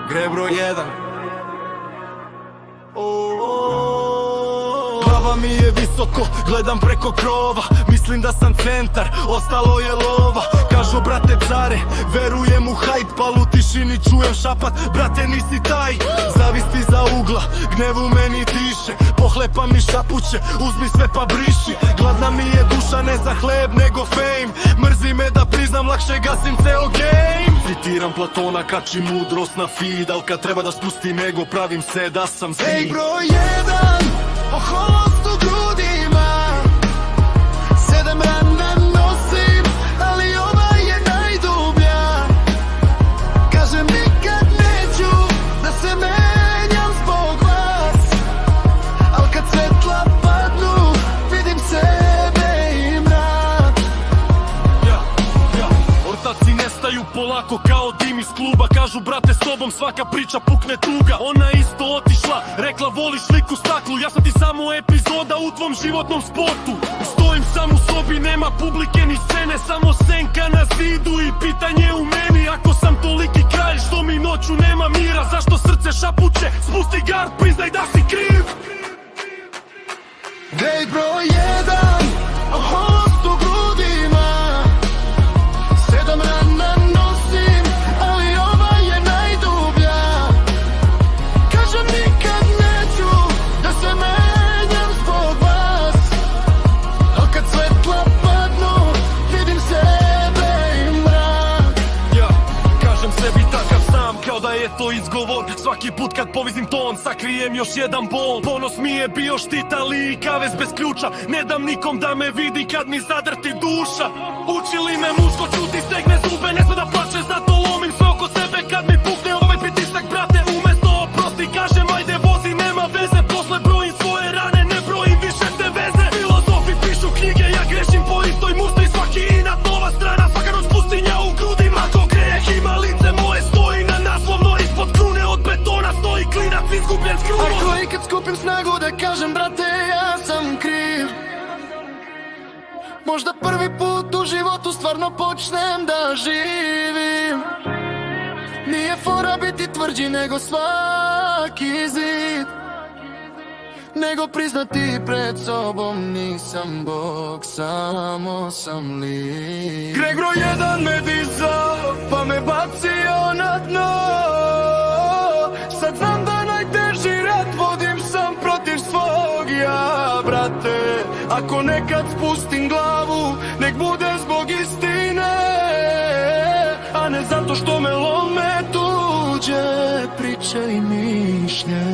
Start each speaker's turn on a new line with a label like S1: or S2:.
S1: Gre broj 1. Glava mi je visoko, gledam preko krova. Mislim da sam centar, ostalo je lova. Kažu brate care, verujem u hajt, pal u tišini čujem šapat, brate nisi taj. Zavisti za ugla, gnevu meni diše, pohlepa mi šapuće, uzmi sve pa briši. Gladna mi je duša, ne za hleb nego fame. Mrzi me da priznam, lakše gasim ceo game. Citiram Platona, kačim mudrost na feed, al kad treba da spustim ego, pravim se da sam speed.
S2: Ej broj 1, oholost u grudima, 7 rana nosim, ali ova je najdublja. Kažem nikad neću da se menjam zbog vas, al kad svetla padnu vidim sebe i mrak.
S3: Ortaci nestaju polako kao dim iz kluba. Kažu brate s tobom svaka priča pukne tuga. Ona isto otišla, rekla voliš liku staklu. Ja sam ti samo epizoda u tvom životnom sportu. Stojim sam u sobi, nema publike ni scene, samo senka na zidu i pitanje u meni. Ako sam toliki kralj, što mi noću nema mira? Zašto srce šapuće, spusti gard, priznaj da si kriv.
S2: Ej broj 1, oholost u grudima, 7 rana nosim, ali ova je najdublja. Kažem nikad neću da se menjam zbog vas, al kad svetla padnu vidim sebe i mrak.
S3: Kažem sebi takav sam, kao da je to izgovor. Svaki put kad povizim ton, sakrijem još jedan bol. Ponos mi je bio štit, ali i kavez bez ključa. Ne dam nikom da me vidi kad mi zadrti duša. Učili me muško čuti, stegne zube, ne sme da plače, zato lomim sve oko sebe kad mi pukne ovaj pritisak, brate. Umesto oprosti kažem ajde vozi, nema veze. Posle brojim svoje rane, ne brojim više te veze. Filozofi pišu knjige, ja grešim po istoj musti. Svaki inat, nova strana, svaka noć pustinja u grudima. Ko greh ima lice moje, stoji na naslovno. Ispod krune od betona stoji klinac izgubljen s kruvom.
S2: Ako ikad skupim snagu da kažem brate ja sam kriv, možda prvi put u životu stvarno počnem da živim. Nije fora biti tvrđi nego svaki zid, nego priznati pred sobom nisam Bog, samo sam lik.
S1: Greg broj 1 me dizao, pa me bacio na dno. Sad znam da najteži rat vodim sam protiv svog ja, brate. Ako nekad spustim glavu, nek bude zbog istine, a ne zato što me lome tuđe priče i mišlje.